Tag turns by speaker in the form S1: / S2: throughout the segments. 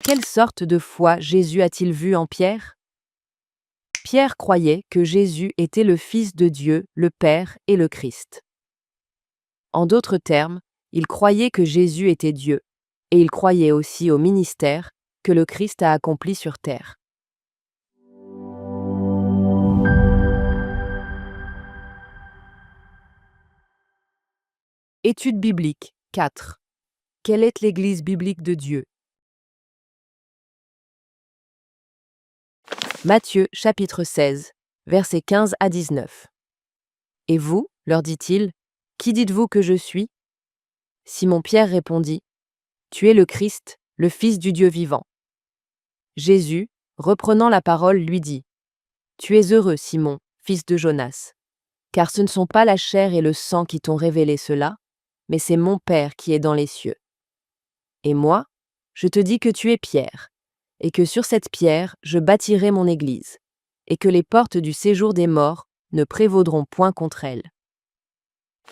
S1: Quelle sorte de foi Jésus a-t-il vu en Pierre? Pierre croyait que Jésus était le Fils de Dieu, le Père et le Christ. En d'autres termes, il croyait que Jésus était Dieu, et il croyait aussi au ministère que le Christ a accompli sur terre. Étude biblique 4. Quelle est l'Église biblique de Dieu? Matthieu chapitre 16, versets 15 à 19. Et vous, leur dit-il, qui dites-vous que je suis? Simon-Pierre répondit, Tu es le Christ, le Fils du Dieu vivant. Jésus, reprenant la parole, lui dit, Tu es heureux, Simon, fils de Jonas, car ce ne sont pas la chair et le sang qui t'ont révélé cela, mais c'est mon Père qui est dans les cieux. Et moi, je te dis que tu es Pierre, et que sur cette pierre je bâtirai mon Église, et que les portes du séjour des morts ne prévaudront point contre elle.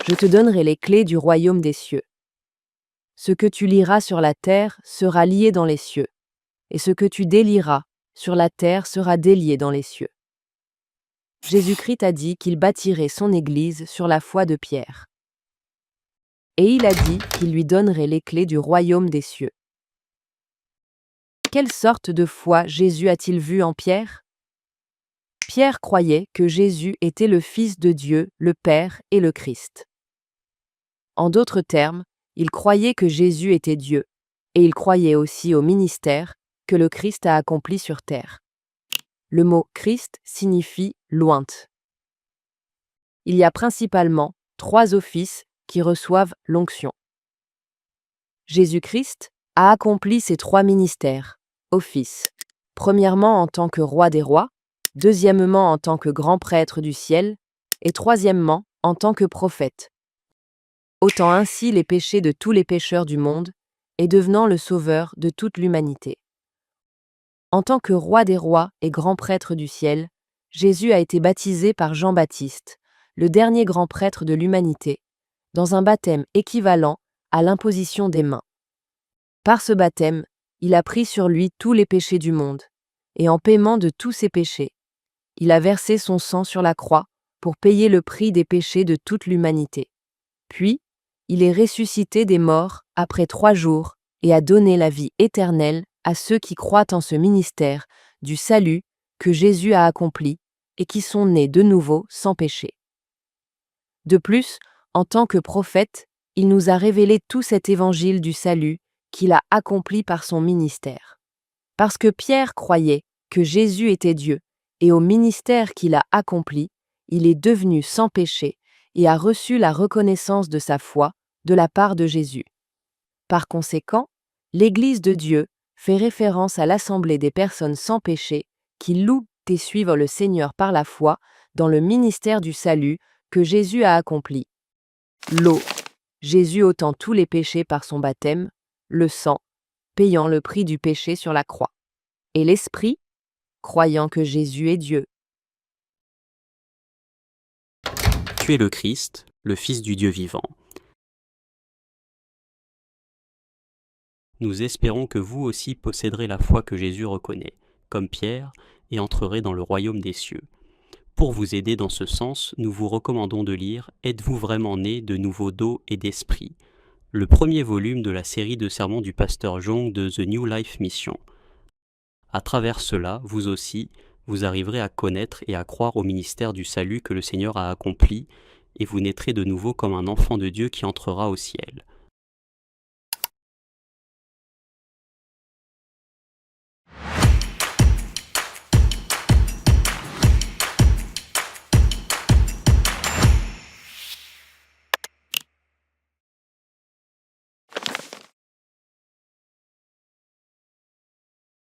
S1: Je te donnerai les clés du royaume des cieux. Ce que tu lieras sur la terre sera lié dans les cieux, et ce que tu délieras sur la terre sera délié dans les cieux. Jésus-Christ a dit qu'il bâtirait son Église sur la foi de Pierre. Et il a dit qu'il lui donnerait les clés du royaume des cieux. Quelle sorte de foi Jésus a-t-il vu en Pierre? Pierre croyait que Jésus était le Fils de Dieu, le Père et le Christ. En d'autres termes, il croyait que Jésus était Dieu, et il croyait aussi au ministère que le Christ a accompli sur terre. Le mot Christ signifie lointe. Il y a principalement 3 offices qui reçoivent l'onction. Jésus-Christ a accompli ces 3 ministères, offices. Premièrement en tant que roi des rois, deuxièmement en tant que grand prêtre du ciel, et troisièmement en tant que prophète, ôtant ainsi les péchés de tous les pécheurs du monde, et devenant le sauveur de toute l'humanité. En tant que roi des rois et grand prêtre du ciel, Jésus a été baptisé par Jean-Baptiste, le dernier grand prêtre de l'humanité, dans un baptême équivalent à l'imposition des mains. Par ce baptême, il a pris sur lui tous les péchés du monde, et en paiement de tous ces péchés, il a versé son sang sur la croix pour payer le prix des péchés de toute l'humanité. Puis, il est ressuscité des morts après 3 jours et a donné la vie éternelle à ceux qui croient en ce ministère du salut que Jésus a accompli et qui sont nés de nouveau sans péché. De plus, en tant que prophète, il nous a révélé tout cet évangile du salut qu'il a accompli par son ministère. Parce que Pierre croyait que Jésus était Dieu et au ministère qu'il a accompli, il est devenu sans péché et a reçu la reconnaissance de sa foi de la part de Jésus. Par conséquent, l'Église de Dieu fait référence à l'assemblée des personnes sans péché qui louent et suivent le Seigneur par la foi dans le ministère du salut que Jésus a accompli. L'eau, Jésus ôtant tous les péchés par son baptême, le sang, payant le prix du péché sur la croix. Et l'Esprit, croyant que Jésus est Dieu.
S2: Tu es le Christ, le Fils du Dieu vivant. Nous espérons que vous aussi posséderez la foi que Jésus reconnaît, comme Pierre, et entrerez dans le royaume des cieux. Pour vous aider dans ce sens, nous vous recommandons de lire « Êtes-vous vraiment né de nouveau d'eau et d'esprit ?» le premier volume de la série de sermons du pasteur Jong de The New Life Mission. À travers cela, vous aussi, vous arriverez à connaître et à croire au ministère du salut que le Seigneur a accompli, et vous naîtrez de nouveau comme un enfant de Dieu qui entrera au ciel.